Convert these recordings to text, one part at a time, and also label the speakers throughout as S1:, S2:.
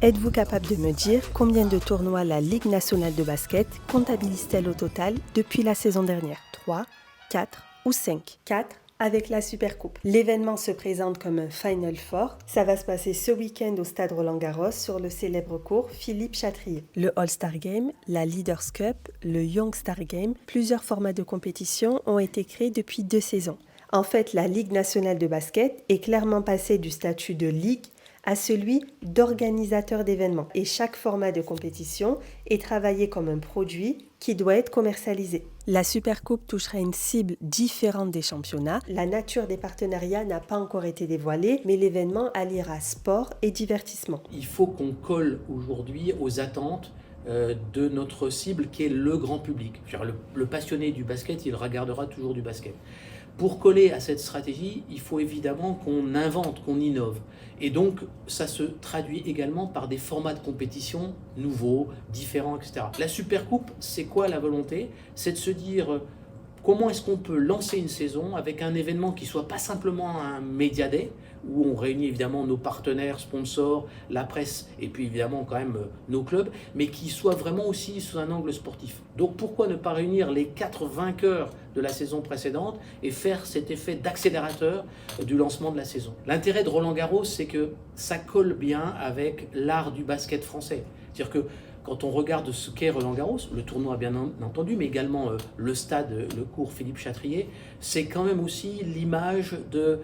S1: Êtes-vous capable de me dire combien de tournois la Ligue nationale de basket comptabilise-t-elle au total depuis la saison dernière? 3, 4 ou 5? 4 avec la Supercoupe. L'événement se présente comme un Final Four. Ça va se passer ce week-end au stade Roland-Garros sur le célèbre court Philippe Chatrier. Le All-Star Game, la Leaders Cup, le Young Star Game, plusieurs formats de compétition ont été créés depuis 2 saisons. En fait, la Ligue nationale de basket est clairement passée du statut de ligue à celui d'organisateur d'événements. Et chaque format de compétition est travaillé comme un produit qui doit être commercialisé. La Supercoupe touchera une cible différente des championnats. La nature des partenariats n'a pas encore été dévoilée, mais l'événement alliera sport et divertissement.
S2: Il faut qu'on colle aujourd'hui aux attentes de notre cible qui est le grand public. Le passionné du basket, il regardera toujours du basket. Pour coller à cette stratégie, il faut évidemment qu'on invente, qu'on innove. Et donc, ça se traduit également par des formats de compétition nouveaux, différents, etc. La Supercoupe, c'est quoi la volonté? C'est de se dire comment est-ce qu'on peut lancer une saison avec un événement qui soit pas simplement un Media Day, où on réunit évidemment nos partenaires, sponsors, la presse et puis évidemment quand même nos clubs, mais qui soit vraiment aussi sous un angle sportif. Donc pourquoi ne pas réunir les 4 vainqueurs de la saison précédente et faire cet effet d'accélérateur du lancement de la saison? L'intérêt de Roland-Garros, c'est que ça colle bien avec l'art du basket français. C'est-à-dire que quand on regarde ce qu'est Roland-Garros, le tournoi bien entendu, mais également le stade, le cours Philippe Chatrier, c'est quand même aussi l'image de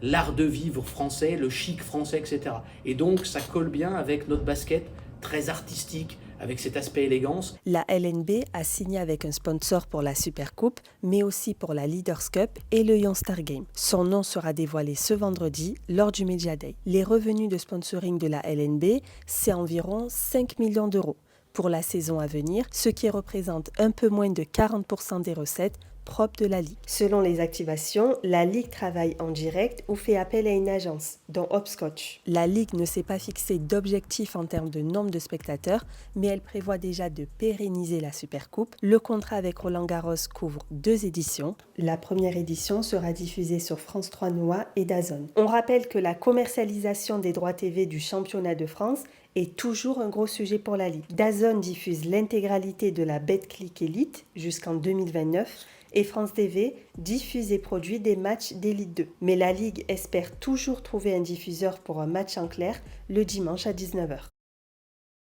S2: l'art de vivre français, le chic français, etc. Et donc ça colle bien avec notre basket très artistique, avec cet aspect élégance.
S1: La LNB a signé avec un sponsor pour la Supercoupe, mais aussi pour la Leaders Cup et le Young Star Game. Son nom sera dévoilé ce vendredi lors du Media Day. Les revenus de sponsoring de la LNB, c'est environ 5 millions d'euros pour la saison à venir, ce qui représente un peu moins de 40% des recettes propre de la Ligue. Selon les activations, la Ligue travaille en direct ou fait appel à une agence, dont Hopscotch. La Ligue ne s'est pas fixé d'objectif en termes de nombre de spectateurs, mais elle prévoit déjà de pérenniser la Supercoupe. Le contrat avec Roland-Garros couvre 2 éditions. La première édition sera diffusée sur France 3 Noix et DAZN. On rappelle que la commercialisation des droits TV du championnat de France est toujours un gros sujet pour la Ligue. DAZN diffuse l'intégralité de la Betclic Elite jusqu'en 2029 et France TV diffuse et produit des matchs d'Élite 2. Mais la Ligue espère toujours trouver un diffuseur pour un match en clair le dimanche à 19h.